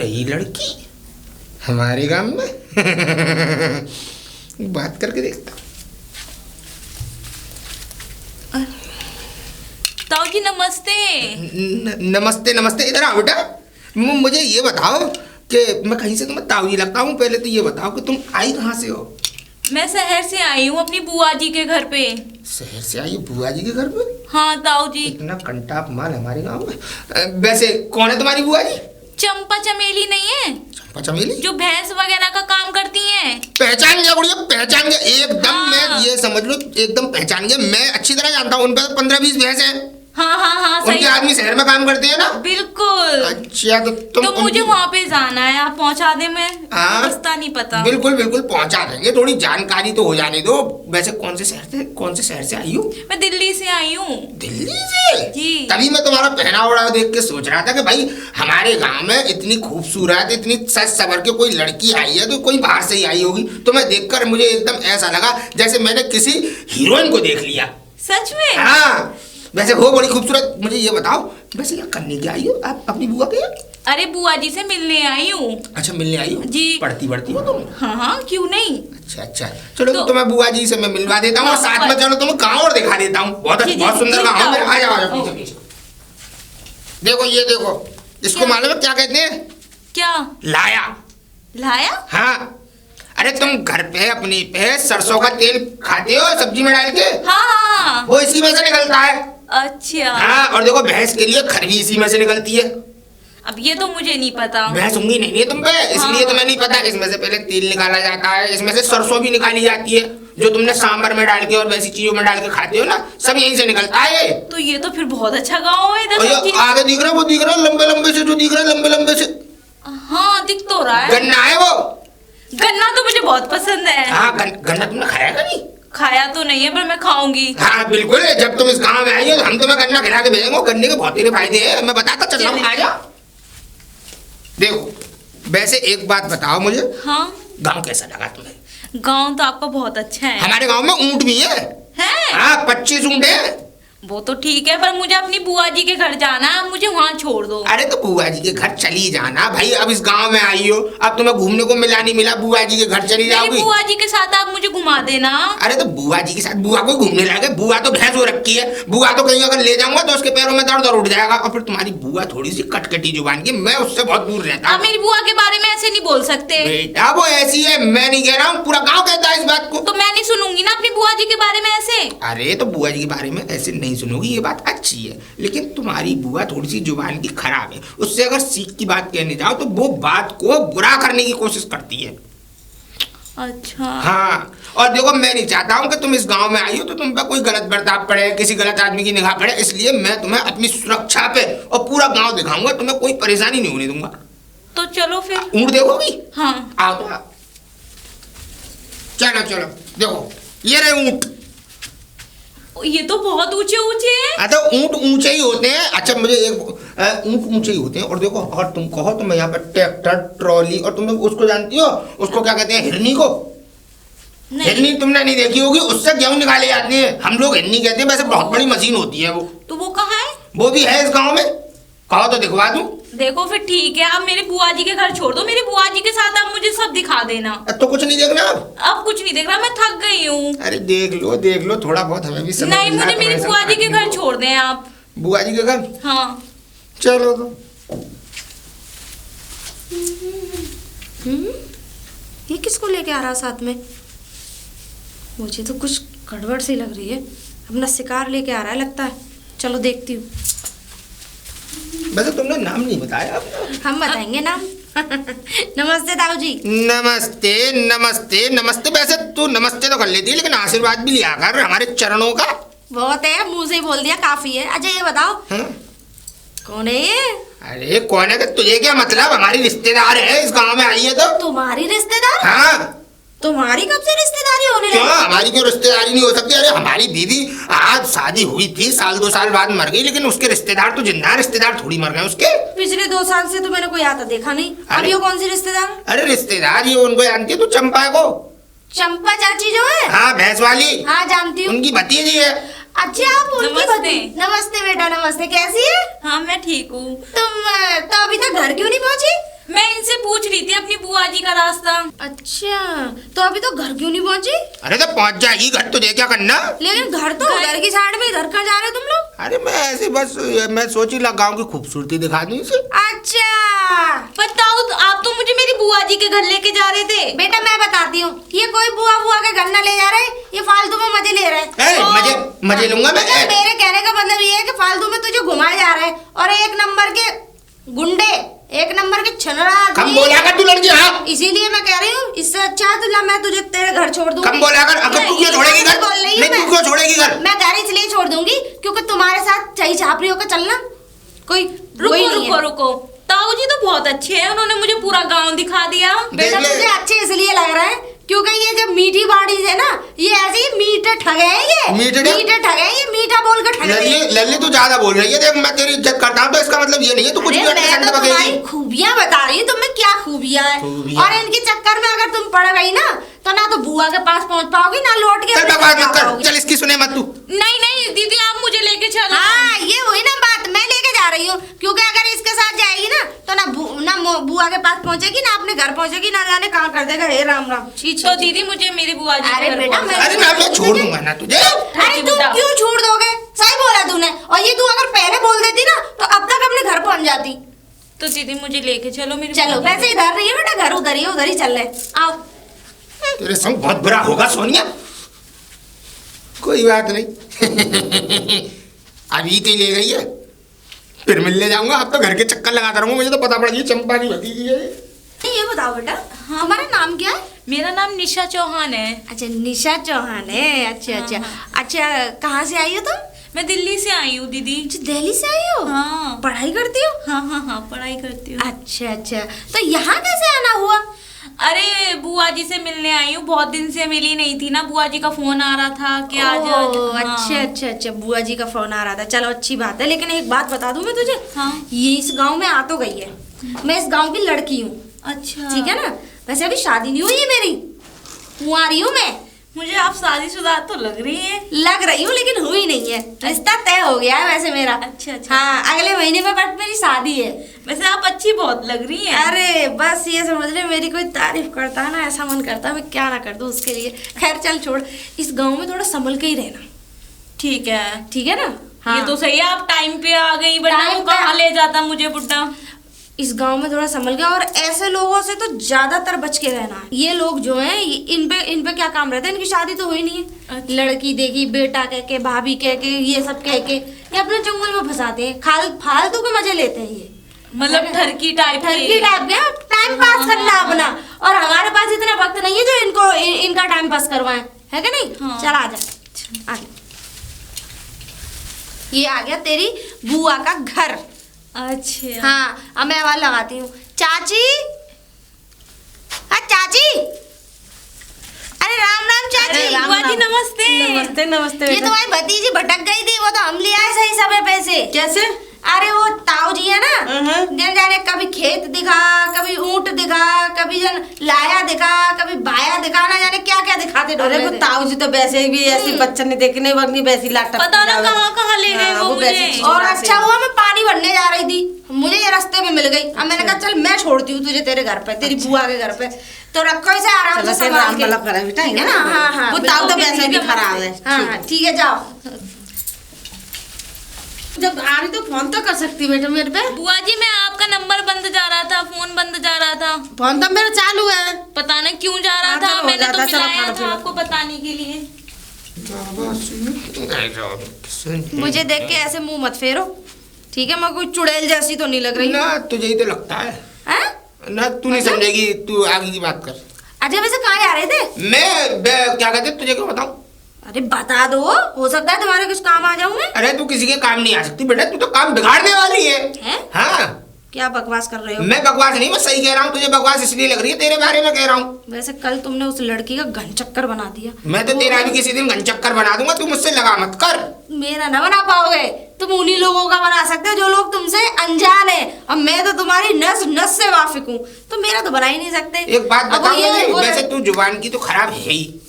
नई लड़की हमारे गांव में। बात करके देखता। ताऊ जी नमस्ते। नमस्ते नमस्ते। इधर आओ बेटा। मुझे ये बताओ कि मैं कहीं से तुम्हें ताऊ जी लगता हूँ। पहले तो ये बताओ कि तुम आई कहाँ से हो? मैं शहर से आई हूँ अपनी बुआ जी के घर पे। शहर से आई हो बुआ जी के घर पे? हाँ ताऊ जी। इतना कंटाप माल हमारे गांव में। वैसे कौन है तुम्हारी बुआ जी? चंपा चमेली नहीं है? चंपा चमेली जो भैंस वगैरह का काम करती हैं। पहचान गया गुड़िया, पहचान गया एकदम। हाँ। मैं ये समझ लो एकदम पहचान गया। मैं अच्छी तरह जानता हूँ। उन पे 15-20 भैंस हैं। हाँ हाँ हाँ सही। उनके आदमी शहर में काम करते हैं ना? बिल्कुल। अच्छा तो तुम तो मुझे वहाँ पे जाना है, आप पहुँचा दे। मैं हाँ? रास्ता नहीं पता। बिल्कुल बिल्कुल पहुंचा देंगे। थोड़ी जानकारी तो हो जाने दो। वैसे कौन से शहर से आई हो? मैं दिल्ली से आई हूँ। दिल्ली से? जी। तभी मैं तुम्हारा पहनावा देख के सोच रहा था कि भाई हमारे गांव में इतनी खूबसूरत, इतनी सज सवर के कोई लड़की आई है तो कोई बाहर से ही आई होगी। तो मैं देखकर मुझे एकदम ऐसा लगा जैसे मैंने किसी हीरोइन को देख लिया। सच में? हाँ वैसे हो बड़ी खूबसूरत। मुझे ये बताओ वैसे क्या करने की आई हो आप अपनी बुआ के? अरे बुआ जी से मिलने आई हूँ। अच्छा मिलने आई हो? जी। पढ़ती हो तुम? हाँ हाँ क्यों नहीं। अच्छा चलो तो तुम्हें बुआ जी से मैं मिलवा देता हूँ और साथ में चलो तुम्हें गाँव और दिखा देता हूँ। बहुत सुंदर गाँव है। आ जाओ पीछे। देखो ये देखो, इसको मालूम है क्या कहते हैं? क्या? लाया। लाया? हाँ। अरे तुम घर पे अपनी पे सरसों का तेल खाते हो सब्जी में डाल के? हाँ। वो इसी में से निकलता है। अच्छा। हाँ और देखो भैंस के लिए खर भी इसी में से निकलती है। अब ये तो मुझे नहीं पता। भैंस उंगली नहीं है तुम पे, इसलिए तुम्हें नहीं पता। इसमें से पहले तेल निकाला जाता है, इसमें से सरसों भी निकाली जाती है जो तुमने सांभर में डाल के और वैसी चीजों में डाल के खाते हो ना, सब यहीं से निकलता है। तो ये तो फिर बहुत अच्छा गाँव है इधर। आगे दिख रहा है वो, दिख रहा है लंबे लंबे से, जो दिख रहा है लंबे लंबे से। हाँ दिख तो रहा है। गन्ना है वो। गन्ना तो मुझे बहुत पसंद है। हाँ गन्ना तुमने खाया कभी? खाया तो नहीं है पर मैं खाऊंगी। हाँ बिल्कुल। जब तुम इस गांव में आई हो तो हम तुम्हें गन्ना खिला के भेजेंगे। गन्ने के बहुत ही फायदे हैं, मैं बताता चल रहा हूँ। आ जाओ। देखो वैसे एक बात बताओ मुझे। हाँ? गांव कैसा लगा तुम्हें? गांव तो आपका बहुत अच्छा है। हमारे गांव में ऊंट भी है। हाँ 25 ऊंट है। वो तो ठीक है पर मुझे अपनी बुआ जी के घर जाना है, मुझे वहाँ छोड़ दो। अरे तो बुआ जी के घर चली जाना भाई। अब इस गांव में आई हो, अब तुम्हें घूमने को मिला नहीं मिला, बुआ जी के घर चली जाओगी। बुआ जी के साथ आप मुझे घुमा देना। अरे तो बुआ जी के साथ बुआ को घूमने लागे? बुआ तो भैंस हो रखी है। बुआ तो कहीं अगर ले जाऊंगा तो उसके पैरों में दर्द और उठ जाएगा। और फिर तुम्हारी बुआ थोड़ी सी कटकटी जुबान की, मैं उससे बहुत दूर रहता हूँ। मेरी बुआ के बारे में ऐसे नहीं बोल सकते बेटा। वो ऐसी है, मैं नहीं कह रहा हूँ, पूरा गाँव कहता है इस बात को। तो मैं नहीं सुनूंगी ना अपनी बुआ जी के बारे में ऐसे। अरे तो बुआ जी के बारे में ऐसे नहीं सुनोगी, ये बात अच्छी है। लेकिन तुम्हारी बुआ थोड़ी सी जुबान की खराब है। उससे अगर सीख की बात कहने जाओ तो वो बात को बुरा करने की कोशिश करती है। अच्छा। हाँ और देखो मैं नहीं चाहता हूँ कि तुम इस गांव में आई हो तो तुम पे कोई गलत बर्ताव पड़े, किसी गलत आदमी की निगाह पड़े। इसलिए मैं तुम्हें अपनी सुरक्षा पे और पूरा गांव दिखाऊंगा। तुम्हें कोई परेशानी नहीं होने दूंगा। तो चलो फिर। ऊँट देखोगी? हाँ। आओ तो आओ। चलो देखो ये रहे ऊँट। ये तो बहुत ऊंचे ऊंचे हैं। तो ऊँट ऊंचे ही होते हैं। अच्छा मुझे एक ऊँट ऊंचे ही होते हैं। और देखो अगर तुम कहो तो मैं यहाँ पर ट्रैक्टर, ट्रॉली, और तुम उसको जानती हो, उसको क्या कहते हैं? हिरनी को। हिरनी तुमने नहीं देखी होगी, उससे गेहूं निकाले जाते हैं। हम लोग हिरनी कहते हैं, वैसे बहुत बड़ी मशीन होती है वो। तो वो कहाँ है? वो भी है इस गाँव में। कहो तो दिखवा दूं। देखो फिर ठीक है, आप मेरी बुआ जी के घर छोड़ दो। मेरी बुआ जी के साथ आप मुझे सब दिखा देना। तो कुछ नहीं देखना अब कुछ नहीं देखना, मैं थक गई हूँ। अरे देख लो थोड़ा बहुत, हमें भी समझ नहीं, मुझे मेरी बुआ जी के घर छोड़ दें आप। बुआ जी के घर? हाँ। चलो तो। ये किसको लेके आ रहा साथ में? मुझे तो कुछ गड़बड़ सी लग रही है। अपना शिकार लेके आ रहा है लगता है। चलो देखती हूँ। वैसे तुमने नाम नहीं बताया। हम बताएंगे नाम। नमस्ते ताऊ जी। नमस्ते नमस्ते नमस्ते। वैसे तू नमस्ते तो कर लेती है लेकिन आशीर्वाद भी लिया कर हमारे चरणों का। बहुत है, मुंह से ही बोल दिया काफी है। अच्छा ये बताओ कौन है ये? अरे कौन है? तुझे क्या मतलब? हमारी रिश्तेदार है, इस गांव में आई है। तो तुम्हारी रिश्तेदार? हाँ। तुम्हारी कब से रिश्तेदारी होने लगी? क्यों हमारी क्यों रिश्तेदारी नहीं हो सकती? अरे हमारी दीदी आज शादी हुई थी, 1-2 साल बाद मर गई, लेकिन उसके रिश्तेदार तो जिंदा है। रिश्तेदार थोड़ी मर गए उसके। पिछले 2 साल से तो मैंने कोई आता देखा नहीं। अब ये कौन सी रिश्तेदार? अरे रिश्तेदार ये उनको जानती है तू? चंपा को। चंपा चाची जो है? हाँ भैंस वाली। हाँ जानती हूँ। उनकी भतीजी है। अच्छा आप उनकी भतीजी? नमस्ते बेटा नमस्ते। कैसी है? हाँ मैं ठीक हूँ। तुम तो अभी तक घर क्यों नहीं पहुँची? मैं इनसे पूछ रही थी अपनी बुआ जी का रास्ता। अच्छा, तो अभी तो घर क्यों नहीं पहुंची? अरे तो पहुंच जाएगी घर, तुझे क्या करना। लेकिन घर तो उधर की साइड में, इधर कहाँ जा रहे हो तुम लोग? अरे मैं ऐसे बस मैं सोची ला गाँव की खूबसूरती दिखा दूं इसे। अच्छा बताओ, आप तो मुझे मेरी बुआ जी के घर लेके जा रहे थे। बेटा, मैं बताती हूँ, ये कोई बुआ के घर न ले जा रहे, ये फालतू में मजे ले रहे हैं। मजे लूंगा मैं। मेरे कहने का मतलब ये है कि फालतू में तुझे घुमाए जा रहे हैं, और एक नंबर के गुंडे, एक नंबर के छनरा। कम बोला कर तू लड़की। हाँ, इसीलिए मैं कह रही हूँ, इससे अच्छा है तो ला मैं तुझे तेरे घर छोड़ दूंगी। कम बोला कर। अगर तू क्यों छोड़ेगी घर? नहीं, तू क्यों छोड़ेगी घर? मैं घर इसलिए छोड़ दूंगी क्योंकि तुम्हारे साथ सही छापरी होकर चलना कोई रुको। ताऊ जी तो बहुत अच्छे हैं, उन्होंने मुझे पूरा गांव दिखा दिया। बेटा मुझे अच्छे इसलिए लग रहा है क्योंकि ये जब मीठी बाड़ी है ना, ये ऐसे ही मीठे ठगे हैं। ये मीठे ठगे हैं, ये मीठा बोल कर ठगे। लल्ली तू ज्यादा बोल रही है। देख मैं तेरी इज्जत करता हूँ तो इसका मतलब ये नहीं है तू कुछ भी तुम्हारी खूबियां बता रही हूँ, तुम्हें क्या खूबियां है। और इनके चक्कर में अगर तुम पड़ गई ना तो ना तो बुआ के पास पहुंच पाओगी, ना लौट के। चल इसकी सुने मत तू। नहीं दीदी, आप मुझे लेके चलो। हाँ, ये हुई ना बात, मैं लेके जा रही हूँ क्योंकि अगर इसके साथ जाएगी ना तो ना बुआ के पास पहुंचेगी, ना अपने घर पहुंचेगी, ना जाने कहाँ कर देगा। हे राम राम। तो दीदी मुझे मेरी बुआ जी। अरे बेटा, मैं छोड़ दूंगा ना तुझे। अरे तुम क्यों छोड़ दोगे? सही बोला तूने। और ये तू अगर पहले बोल देती ना तो अब तक अपने घर पहुंच जाती। तो दीदी मुझे लेके चलो मेरी। चलो, वैसे इधर रही है बेटा, घर उधर ही चल रहे। आओ। तेरे संग बहुत बुरा होगा सोनिया। कोई बात नहीं। अभी तो ले गई है, फिर मिलने जाऊंगा। अब तो घर के चक्कर लगाता रहूंगा। मुझे तो पता पड़ गई चंपा की भतीजी है। ये बताओ बेटा, हमारा नाम क्या है? मेरा नाम निशा चौहान है। अच्छा, निशा चौहान है। अच्छा। कहाँ से आई हो तुम? मैं दिल्ली से आई हूँ दीदी। दिल्ली से आई हो? हाँ। पढ़ाई करती हो? हाँ, पढ़ाई करती हूँ। अच्छा, तो यहाँ कैसे आना हुआ? अरे बुआ जी से मिलने आई हूँ, बहुत दिन से मिली नहीं थी ना। बुआ जी का फोन आ रहा था कि आज। अच्छा, बुआ जी का फोन आ रहा था। चलो अच्छी बात है, लेकिन एक बात बता दूं मैं तुझे। हाँ। ये इस गांव में आ तो गई है, मैं इस गांव की लड़की हूँ। अच्छा, ठीक है ना। वैसे अभी शादी नहीं हुई है मेरी, कुंवारी हूँ मैं। मुझे आप शादीशुदा तो लग रही है। लग रही हूँ लेकिन हुई नहीं है। रिश्ता तय हो गया है वैसे मेरा। अच्छा। हाँ, अगले महीने में बट मेरी शादी है। वैसे आप अच्छी बहुत लग रही हैं। अरे बस ये समझ ले, मेरी कोई तारीफ करता है ना, ऐसा मन करता है मैं क्या ना कर दूं उसके लिए। खैर चल छोड़, इस गांव में थोड़ा संभल के ही रहना। ठीक है ना। हाँ। ये तो सही है, आप टाइम पे आ गई, वरना वो कहाँ ले जाता मुझे बुड्ढा। इस गांव में थोड़ा संभल गया, और ऐसे लोगों से तो ज्यादातर बच के रहना है। ये लोग जो हैं, इन पे क्या काम रहता है? इनकी शादी तो हुई नहीं है। अच्छा। लड़की देखी, बेटा कह के, भाभी कह के, ये सब कह के ये अपने जंगल में फंसाते हैं। फालतू के मजे लेते हैं ये। मतलब ठरकी टाइप टाइम पास करना अपना। और हमारे पास इतना वक्त नहीं है जो इनका टाइम पास करवाएं, है कि नहीं? हाँ। चल आजा। ये आ गया तेरी बुआ का घर। अच्छा। हाँ, अब मैं आवाज लगाती हूँ। चाची, चाची। अरे राम चाची। बुआ जी नमस्ते। नमस्ते। ये तुम्हारी भतीजी भटक गई थी, वो तो हम ले आए सही समय पे से। कैसे? अरे वो ताऊ जी है ना, जन जाने कभी खेत दिखा, कभी ऊंट दिखा, कभी जन लाया दिखा, कभी बाया दिखा, ना जाने क्या क्या दिखाते। अरे वो ताऊ जी तो वैसे भी ऐसी बच्चन ने देखने वगनी वैसी लाटा पता ना कहाँ ले गए वो मुझे। और अच्छा हुआ मैं पानी भरने जा रही थी, मुझे ये रास्ते में मिल गई। अब मैंने कहा चल मैं छोड़ती हूँ तुझे तेरे घर पे, तेरी बुआ के घर पे। तो रखो इसे आराम से संभाल के, ठीक है ना? हाँ, वो ताऊ तो वैसे भी खराब है। हाँ ठीक है, जाओ। जब आ रही तो फोन तो कर सकती बेटा मेरे पे। बुआ जी मैं आपका नंबर बंद जा रहा था, फोन बंद जा रहा था। फोन तो मेरा चालू है, पता नहीं क्यों जा रहा था। मैंने तो मिलाया था आपको बताने के लिए। मुझे देख के ऐसे मुंह मत फेरो, ठीक है? मैं कोई चुड़ैल जैसी तो नहीं लग रही ना, तुझे ही तो लगता है ना। तू नहीं समझेगी, तू आगे की बात कर। अच्छा वैसे कहाँ जा रहे थे? मैं क्या कहते, तुझे क्यों बताऊं? अरे बता दो, हो सकता है तुम्हारे कुछ काम आ जाऊं मैं। अरे तू किसी के काम नहीं आ सकती बेटा, तू तो काम बिगाड़ने वाली है? हाँ। क्या बकवास कर रहे हो? मैं बकवास नहीं, मैं सही कह रहा हूँ। तुझे बकवास इसलिए लग रही है, तेरे बारे में कह रहा हूँ। वैसे कल तुमने उस लड़की का घन चक्कर बना दिया। मैं तो तेरा भी किसी दिन घन चक्कर बना दूंगा, तू मुझसे लगा मत कर। मेरा ना बना पाओगे तुम, उन्हीं लोगों का बना सकते हो जो लोग तुमसे अनजान है। अब मैं तो तुम्हारी नस नस से वाकिफ हूँ, तो मेरा तो बना ही नहीं सकते। एक बात बताऊं, वैसे तू जुबान की तो खराब है ही,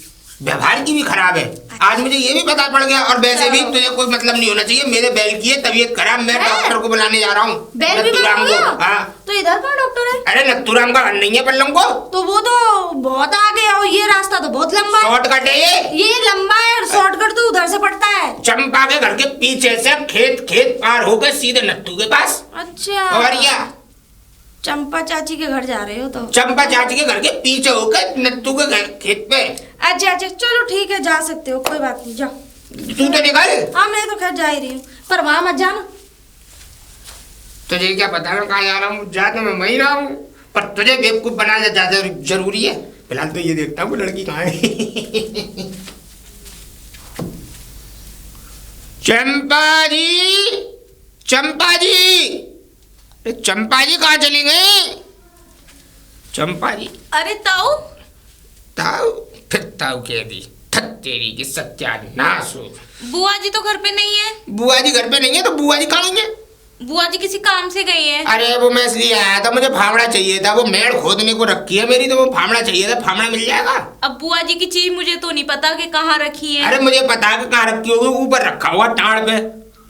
व्यवहार की भी खराब है। आज मुझे ये भी पता पड़ गया। और वैसे भी तुझे कोई मतलब नहीं होना चाहिए। मेरे बैल की है तबीयत खराब, मैं डॉक्टर को बुलाने जा रहा हूँ। बैल भी तो इधर कहाँ डॉक्टर है? अरे नथुराम का घर नहीं है पल्लम को, तो वो तो बहुत आगे है और ये रास्ता तो बहुत लंबा है। शॉर्टकट है ये लंबा है, शॉर्टकट तो उधर से पड़ता है। चंपा के घर के पीछे से खेत पार होकर सीधे नत्थू के पास। अच्छा, और क्या चंपा चाची के घर जा रहे हो तो? चंपा चाची के घर के पीछे होकर नत्थू के घर खेत पे। अच्छा अच्छा, चलो ठीक है, जा सकते हो, कोई बात नहीं, जाओ। तू तो निकल। हाँ मैं तो खैर जा ही रही हूँ, पर वहां मत जाना। तुझे क्या पता मैं कहाँ जा रहा हूँ, जा तो मैं वहीं रहा हूँ, पर तुझे बेवकूफ बनाना ज्यादा जरूरी है। फिलहाल तो ये देखता हूँ लड़की कहाँ है। चंपा जी, चंपा जी, चंपा जी कहाँ चली गई? चंपा जी। अरे ताऊ, ताऊ फिर ताऊ कह दी, थक तेरी की सत्यानाश हो। बुआ जी तो घर पे नहीं है। बुआ जी घर पे नहीं है तो बुआ जी कहाँ गई है? बुआ जी किसी काम से गई है। अरे वो मैं इसलिए आया था, मुझे फावड़ा चाहिए था, वो मेड़ खोदने को रखी है मेरी, तो वो फावड़ा चाहिए था, फावड़ा मिल जाएगा? अब बुआ जी की चीज मुझे तो नहीं पता कि कहाँ रखी है। अरे मुझे पता है कि कहाँ रखी होगी, ऊपर रखा हुआ टाड़ पे।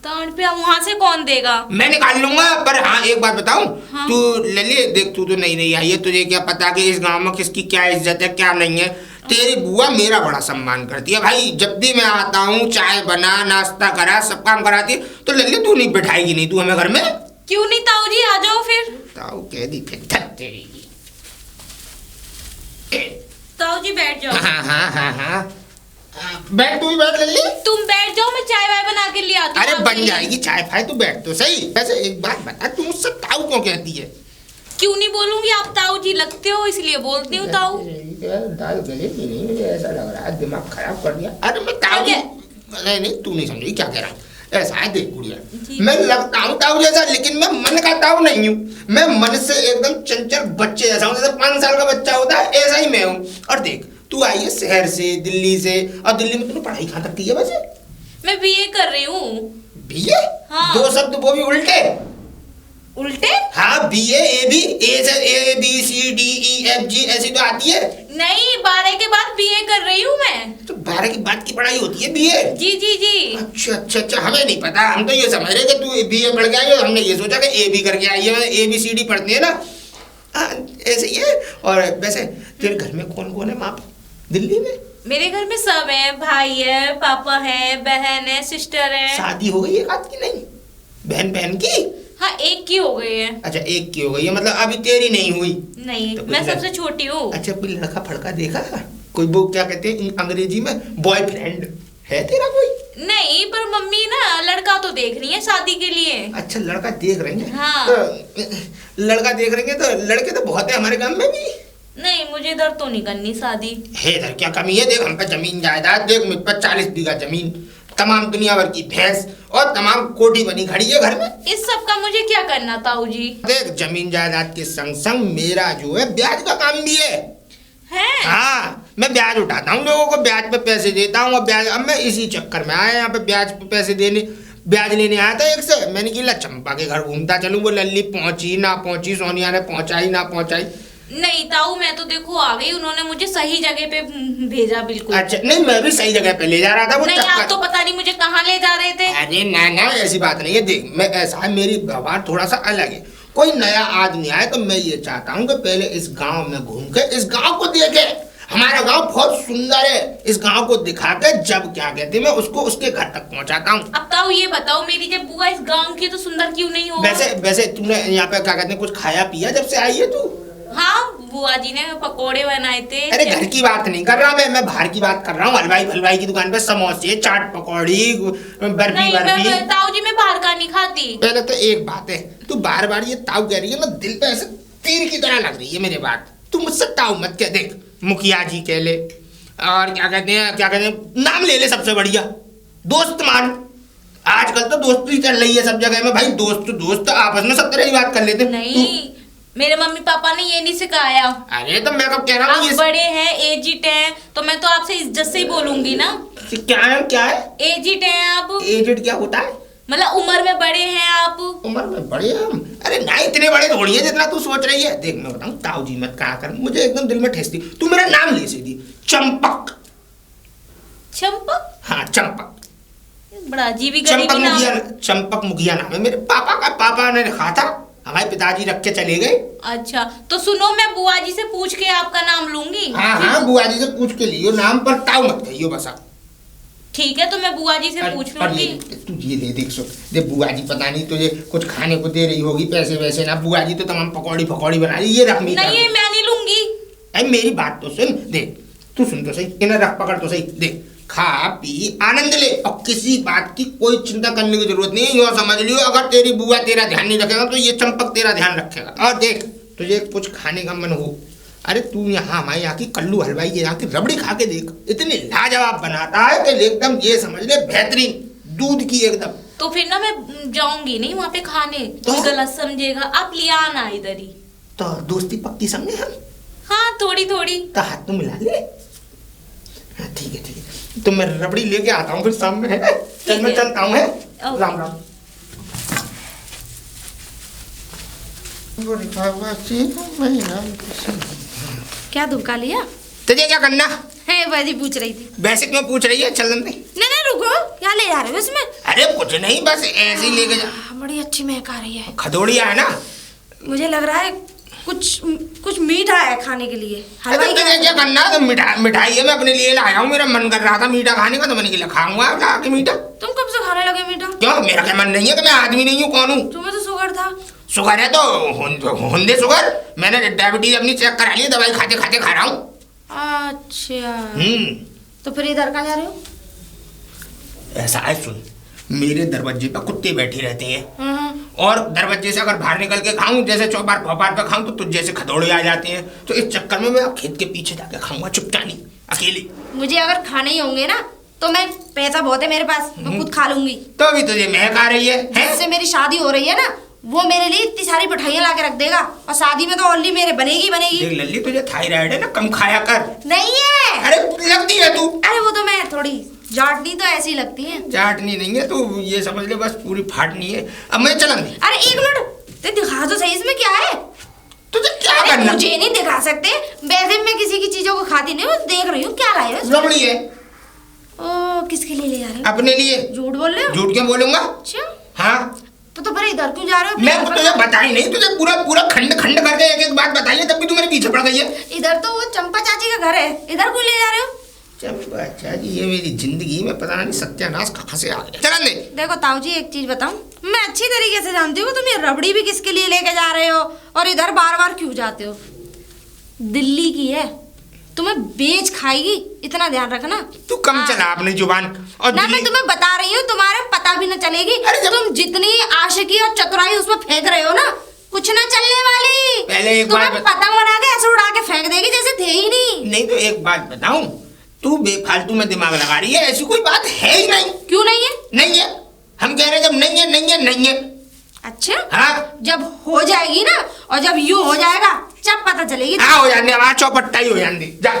ताड़ पे वहां से कौन देगा? मैं निकाल लूंगा, पर हाँ एक बात बताऊं, हाँ। तू ले ले, देख तू तो नई नई आई है, तुझे क्या पता कि इस गांव में किसकी क्या इज्जत है क्या नहीं है। तेरी बुआ मेरा बड़ा सम्मान करती है भाई, जब भी मैं आता हूँ चाय बना नाश्ता करा सब काम कराती है, तो ले ले तू नहीं बैठाएगी नहीं तू हमें घर में? क्यों नहीं ताऊ जी, आ जाओ फिर। ताऊ कह दी फिर थक तेरी। ताऊ जी बैठ जाओ। हाँ हाँ हाँ हाँ बैठ, तू भी बैठ ले ली। तुम बैठ जाओ, मैं चाय वाय बना के ले आती हूँ। अरे आपके बन लिए। जाएगी चाय फाय, तू बैठ तो सही। वैसे एक बात बता, तू मुझसे ताऊ क्यों कहती है? क्यों नहीं बोलूंगी, आप ताऊ जी लगते हो इसलिए बोलती हूँ ताऊ। दाल गले की नहीं, मुझे ऐसा लग रहा है दिमाग खराब कर दिया। अरे मैं ताऊ नहीं नहीं, तू नहीं समझी क्या कह रहा हूँ। ऐसा है देख गुड़िया, मैं लगता हूँ ताऊ जैसा, लेकिन मैं मन का ताऊ नहीं हूँ। मैं मन से एकदम चंचल बच्चे जैसा हूँ, जैसे 5 साल का बच्चा होता है ऐसा ही मैं हूँ। और देख तू आई है शहर से, दिल्ली से, और दिल्ली में तूने पढ़ाई कहाँ तक की है वैसे? मैं बीए कर रही हूँ। बीए? हाँ। 2 शब्द वो भी उल्टे। उल्टे? हाँ बीए, ए भी, ए से A B C D E F G ऐसी तो आती है। नहीं, 12 के बाद बीए कर रही हूँ मैं। तो 12 के बाद की पढ़ाई होती है बीए? जी जी जी। अच्छा अच्छा अच्छा, हमें नहीं पता, हम तो ये समझ रहे कि तू बीए पढ़ के आई है, हमने ये सोचा कि ए बी करके आई है, ए बी सी डी पढ़ती है ना। ऐसे ही है। और वैसे तेरे घर में कौन कौन है वहाँ पे दिल्ली में? मेरे घर में सब है, भाई है, पापा है, बहन है, सिस्टर है। शादी हो गई एक आध की? नहीं बहन की? हाँ, एक की हो गई है। अच्छा एक की हो गई है, मतलब अभी तेरी नहीं हुई? नहीं, तो मैं कुछ सबसे छोटी हूँ। अच्छा कोई लड़का फड़का देखा? कोई वो क्या कहते हैं अंग्रेजी में, बॉयफ्रेंड है तेरा कोई? नहीं, पर मम्मी ना लड़का तो देख रही है शादी के लिए। अच्छा लड़का देख रही है? हाँ। तो लड़का देख रही है, तो लड़के तो बहुत है हमारे गांव में भी। नहीं, मुझे इधर तो नहीं करनी शादी। है इधर क्या कमी है? देख हम पे जमीन जायदाद, देख मुझ पर 40 बीघा जमीन, तमाम दुनिया भर की भैंस और तमाम कोठी बनी खड़ी है घर में। इस सब का मुझे क्या करना ताऊ जी? देख जमीन जायदाद के संग संग मेरा जो है ब्याज का काम भी है। हाँ मैं ब्याज उठाता हूँ, लोगों को ब्याज पे पैसे देता हूँ। अब मैं इसी चक्कर में आया यहाँ पे ब्याज पे पैसे देने, ब्याज लेने आया था एक से। मैंने कहा चंपा के घर घूमता चलूँ, वो लल्ली पहुंची ना पहुंची, सोनिया ने पहुंचाई ना पहुंचाई। नहीं ताऊ, मैं तो देखो आ गई, उन्होंने मुझे सही जगह पे भेजा बिल्कुल। अच्छा नहीं, मैं भी सही जगह पे ले जा रहा था। वो नहीं, आप तो पता नहीं मुझे कहाँ ले जा रहे थे। अरे ना ना ऐसी बात नहीं है। देख मैं ऐसा है, मेरी व्यवहार थोड़ा सा अलग है। कोई नया आदमी आए तो मैं ये चाहता हूँ कि पहले इस गांव में घूम के इस गांव को देखे। हमारा गांव बहुत सुंदर है, इस गांव को दिखा के जब क्या कहते हैं मैं उसको उसके घर तक पहुंचाता हूँ। अब ताऊ ये बताओ, मेरी जब बुआ इस गांव की, तो सुंदर क्यों नहीं होगा? वैसे तूने यहाँ पे क्या कहते हैं कुछ खाया पिया जब से आई है तू? हाँ, बुआ जी ने पकोड़े बनाए थे। अरे घर की बात नहीं कर रहा मैं बाहर की बात कर रहा हूँ। हलवाई की दुकान पे समोसे, चाट पकौड़ी, बर्फी। नहीं, ताऊ जी मैं बाहर का नहीं खाती। पहले तो एक बात है, तू बार बार ये ताऊ कह रही है ना, दिल पे ऐसे तीर की तरह लग रही है मेरी बात। तू मुझसे ताऊ मत कह। देख मुखिया जी कह ले, और क्या कहते हैं नाम ले ले, सबसे बढ़िया दोस्त मान। आजकल तो दोस्ती चल रही है सब जगह में भाई, दोस्त आपस में सब तरह की बात कर लेते। नहीं, मेरे मम्मी पापा ने ये नहीं सिखाया। अरे तो मैं कब कह रहा हूँ, आप बड़े हैं, एजिट हैं, तो मैं तो आपसे इज्जत से ही बोलूंगी ना। क्या है एजिट हैं आप? एजेड क्या होता है? मतलब उम्र में बड़े हैं आप। उम्र में बड़े हम? अरे ना इतने बड़े थोड़ी है जितना तू सोच रही है। देख मैं बताऊँ, ताऊ जी मत कहा कर, मुझे एकदम दिल में ठेसती। तू मेरा नाम ले सीधी, चंपक। चंपक? हाँ चंपक। बड़ा अजीब ही गरीबी नाम। चंपक मुखिया नाम है मेरे पापा का, पापा ने रखा था। हमारे पिताजी रख के चले गए। अच्छा तो सुनो, मैं बुआ जी से पूछ के आपका नाम लूंगी। हाँ हाँ, बुआ जी से पूछ के लियो, नाम पर ताऊ मत कहियो बस आप। ठीक है, तो मैं बुआ जी से पूछ लूंगी। तू ये ले देख सो, दे बुआ जी पता नहीं तुझे कुछ खाने को दे रही होगी, पैसे वैसे ना, बुआ जी तो तमाम पकौड़ी फकौड़ी बना रही, ये रख मीठा। नहीं मैं नहीं लूंगी। अरे मेरी बात तो सुन, दे तू सुन तो सही, इन्हें रख पकड़ तो सही, दे खा पी आनंद ले, और किसी बात की कोई चिंता करने की जरूरत नहीं है। यो समझ लियो, अगर तेरी बुआ तेरा ध्यान नहीं रखेगा तो ये चंपक तेरा ध्यान रखेगा। और देख तुझे कुछ खाने का मन हो, अरे तू यहाँ हमारे यहाँ की कल्लू हलवाई के यहाँ की रबड़ी खा के देख, इतनी लाजवाब बनाता है कि एकदम ये समझ ले बेहतरीन दूध की एकदम। तो फिर ना मैं जाऊंगी नहीं वहाँ पे खाने, तो? कोई गलत समझेगा। आप ले आना इधर ही। तो दोस्ती पक्की समझे हम? हाँ थोड़ी थोड़ी। तो हाथ तो मिला ले। हाँ ठीक है ठीक है, तो मैं रबड़ी लेके आता हूँ फिर शाम में, है चल मैं चलता हूँ, है राम राम। क्या धोखा लिया? तुझे क्या करना है? वैसे पूछ रही थी। वैसे क्यों पूछ रही है? चल नहीं नहीं रुको, क्या ले जा रहे हो इसमें? अरे कुछ नहीं, बस ऐसे ही लेके जा। बड़ी अच्छी महक आ रही है। खदोड़िया है ना? मुझे लग रहा है कुछ मीठा है खाने के लिए। अरे तुझे क्या करना? तो मिठाई है, मैं अपने लिए लाया हूँ, मेरा मन कर रहा था मीठा खाने का, तो मैंने क्या खाऊंगा ला के मीठा। तुम कब से खाने लगे मीठा? क्यों, मेरा क्या मन नहीं है कि मैं आदमी नहीं हूँ? कौन हूँ? तुम्हें तो शुगर था। शुगर है तो होंदे शुगर, मैंने डायबिटीज अपनी चेक करा ली, दवाई खाते खाते खा रहा हूँ। अच्छा तो फिर इधर कहाँ जा रहे हो? ऐसा है सुन, मेरे दरवाजे पर कुत्ते बैठे रहते हैं, और दरवाजे से अगर बाहर निकल के खाऊं, जैसे चौपार फौपार पे खाऊं, तो तुझ जैसे खदौड़े आ जाते हैं। तो इस चक्कर में मैं अब खेत के पीछे जाके खाऊंगा चुपचानी अकेले। मुझे अगर खाने ही होंगे ना तो मैं, पैसा बहुत है मेरे पास, मैं खुद खा लूंगी। तो अभी तुझे महक आ रही है? जिससे मेरी शादी हो रही है ना, वो मेरे लिए इतनी सारी मिठाइयाँ ला के रख देगा, और शादी में तो ऑनली मेरे बनेगी बनेगी। देख लल्ली, तुझे थायराइड है ना, कम खाया कर। नहीं है। अरे लगती है तू। अरे वो तो मैं थोड़ी जाटनी तो ऐसी लगती है। जाटनी नहीं है तू, ये समझ ले बस पूरी फाटनी है। अब मैं चलन दे। अरे एक मिनट, तो दिखा तो सही इसमें क्या है। तुझे क्या करना? मुझे नहीं दिखा सकते, वैसे मैं किसी की चीजों को खाती नहीं हूँ, देख रही हूँ क्या लाए हो। रबड़ी है। ओ किसके लिए ले जा रहे हो? अपने लिए। झूठ बोल रहे हो? झूठ क्यों बोलूंगा? अच्छा हाँ तो फिर इधर क्यों जा रहे हो? मैं तो तुझे बताई नहीं, तुझे पूरा पूरा खंड खंड करके एक एक बात बताई है, तब भी तू मेरे पीछे पड़ गई है। इधर तो वो चंपा चाची का घर है, इधर क्यों ले जा रहे हो? चंपा चाची, ये मेरी जिंदगी में पता नहीं सत्यानाश कहाँ से आ गया। चलन दे। देखो ताऊ जी, एक चीज बताऊं, मैं अच्छी तरीके से जानती हूँ तुम ये रबड़ी भी किसके लिए लेके जा रहे हो, और इधर बार बार क्यों जाते हो। दिल्ली की है, तुम्हें बेच खाएगी, इतना ध्यान रखना। तू कम चला अपनी जुबान। और ना मैं तुम्हें बता रही हूँ, तुम्हारे पता भी न चलेगी। तुम जितनी आशिकी और चतुराई उसमें फेंक रहे हो ना, कुछ ना चलने वाली। पहले एक तुम्हें बात पतंग बना के ऐसे उड़ा के फेंक देगी जैसे थे ही नहीं। नहीं तो एक बात बताऊं, तू बेफालतू में दिमाग लगा रही है, ऐसी कोई बात है ही नहीं। क्यों नहीं है? नहीं है, हम कह रहे हैं जब नहीं है नहीं है नहीं है। अच्छा हाँ, जब हो जाएगी ना, और जब यूं हो जाएगा जब पता चलेगी। हाँ हो जाने, अब चौपट्टा ही हो जाने जा।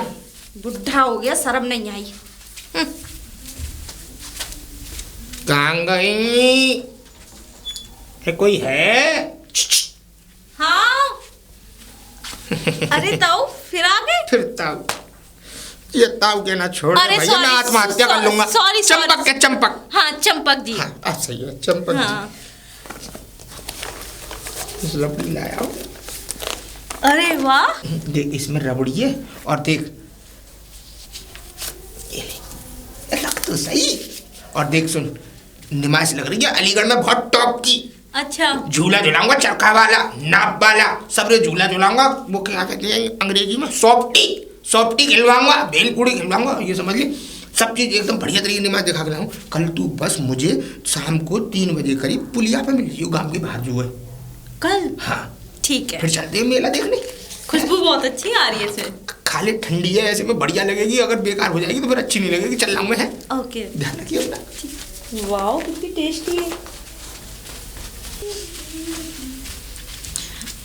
बुढ़ा हो गया, शर्म नहीं आई। कहाँ गई? है कोई है? हाँ अरे ताऊ फिर आ गए? फिर ताऊ, ये ताऊ के ना छोड़ अरे भैया, मैं आत्महत्या कर लूंगा। सॉरी चंपक के चंपक। हाँ चंपक जी। हाँ सही है चंपक हाँ। जी। रबड़ी लाया हूँ। अरे वाह, देख इसमें रबड़ी है, और देख ये ले, लग तो सही। और देख सुन, निमाश लग रही है, अलीगढ़ में बहुत टॉप की। अच्छा झूला झुलाऊंगा, चरखा वाला, नाप वाला, सब झूला झुलाऊंगा। वो क्या कहते हैं अंग्रेजी में, सॉफ्टी खिलवाऊंगा, भेलपूड़ी खिलवाऊंगा, ये समझ ली। सब चीज एकदम बढ़िया तरीके निमाश दिखा के लाऊं। कल तू बस मुझे शाम को 3 बजे करीब पुलिया पे मिल जियो, गांव के बाहर जो है कल। हाँ ठीक है, फिर चलते हैं मेला देखने। खुशबू बहुत अच्छी आ रही है इसे। खाली ठंडी है, ऐसे में बढ़िया लगेगी, अगर बेकार हो जाएगी तो फिर अच्छी नहीं लगेगी। चल लाऊंगा, है ओके। ध्यान रखिए अपना। वाओ कितनी टेस्टी है।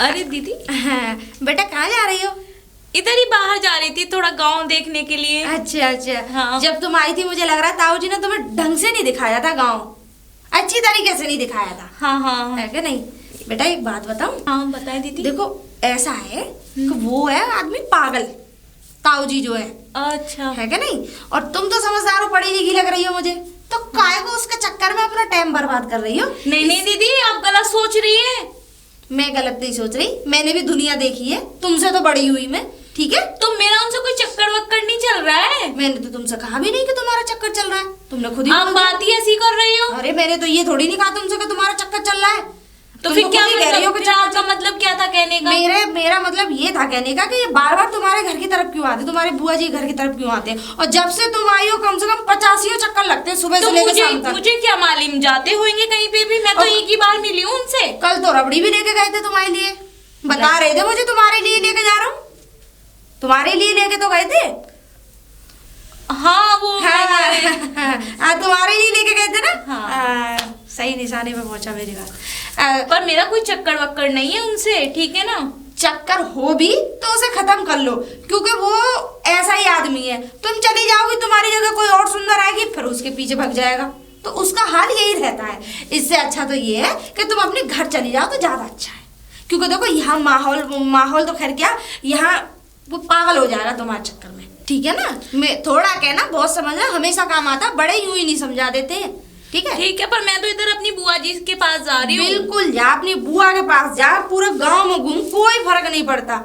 अरे दीदी, हाँ, बेटा कहाँ जा रही हो? इधर ही बाहर जा रही थी, थोड़ा गांव देखने के लिए। अच्छा अच्छा हाँ। जब तुम आई थी मुझे लग रहा ताऊ जी ने तुम्हें ढंग से नहीं दिखाया था गांव, अच्छी तरीके से नहीं दिखाया था। हाँ हाँ है क्या नहीं? बेटा एक बात बताऊं? हाँ बताए दीदी। देखो ऐसा है कि वो है आदमी पागल, ताऊ जी जो है। अच्छा है क्या नहीं? और तुम तो समझदार हो, पढ़ी लिखी लग रही हो मुझे, तो काय को उसके चक्कर में अपना टाइम बर्बाद कर रही हो? नहीं नहीं दीदी, आप गलत सोच रही हैं। मैं गलत नहीं सोच रही, मैंने भी दुनिया देखी है, तुमसे तो बड़ी हुई मैं, ठीक है। तो मेरा उनसे कोई चक्कर वक्कर नहीं चल रहा है। मैंने तो तुमसे कहा भी नहीं कि तुम्हारा चक्कर चल रहा है, तुमने खुद ही आप बोल दिया। बात ही ऐसी कर रही हो। अरे मैंने तो ये थोड़ी नहीं कहा तुमसे कि तुम्हारा चक्कर चल रहा है। तो तुम फिर क्या खुद ही कह रही हो मतलब, कि फिर चक्कर आपका मतलब क्या था कहने का? मेरा मतलब ये था कहने का कि ये बार बार तुम्हारे घर की तरफ क्यों आते, तुम्हारे बुआ जी घर की तरफ क्यों आते हैं, और जब से तुम आई हो कम से कम 85 चक्कर लगते हैं सुबह तो से लेकर शाम तक। मुझे क्या मालूम, जाते होंगे कहीं पे भी, मैं तो एक ही बार मिली हूँ उनसे। कल तो रबड़ी भी लेके गए थे तुम्हारे लिए, बता रहे थे मुझे तुम्हारे लिए लेके जा रहा हूँ, तुम्हारे लिए लेके तो गए थे। हाँ वो तुम्हारे लिए लेके गए थे ना। हाँ। सही निशाने पे पहुंचा मेरी बात। पर मेरा कोई चक्कर वक्कर नहीं है उनसे, ठीक है ना। चक्कर हो भी तो उसे खत्म कर लो, क्योंकि वो ऐसा ही आदमी है। तुम चली जाओगी, तुम्हारी जगह कोई और सुंदर आएगी, फिर उसके पीछे भाग जाएगा, तो उसका हाल यही रहता है। इससे अच्छा तो ये है कि तुम अपने घर चली जाओ तो ज्यादा अच्छा है, क्योंकि देखो यहाँ माहौल तो खैर क्या, यहाँ वो पागल हो जाएगा तुम्हारे चक्कर में, ठीक है ना। मैं थोड़ा कहना बहुत समझना हमेशा काम आता, बड़े यूं ही नहीं समझा देते हैं, ठीक है। ठीक है, पर मैं तो इधर अपनी बुआ जी के पास जा रही हूँ। बिल्कुल जा, अपनी बुआ के पास जा, पूरे गांव में घूम, कोई फर्क नहीं पड़ता।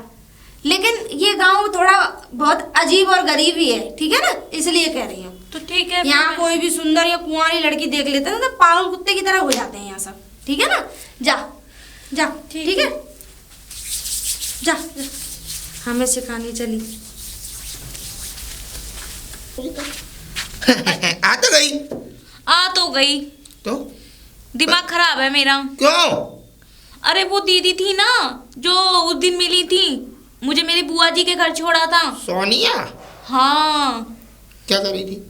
लेकिन ये गांव थोड़ा बहुत अजीब और गरीब ही है, ठीक है ना, इसलिए कह रही हूँ। तो ठीक है, यहाँ कोई भी सुंदर या कुंवारी लड़की देख लेते हैं तो पागल कुत्ते की तरह हो जाते हैं यहाँ सब, ठीक है ना। जा जा, ठीक है, जा जा, हमें सिखानी चली। आ तो गई। आ तो गई, तो दिमाग खराब है मेरा। क्यों? अरे वो दीदी थी ना जो उस दिन मिली थी, मुझे मेरी बुआ जी के घर छोड़ा था। सोनिया? हाँ क्या कर रही थी?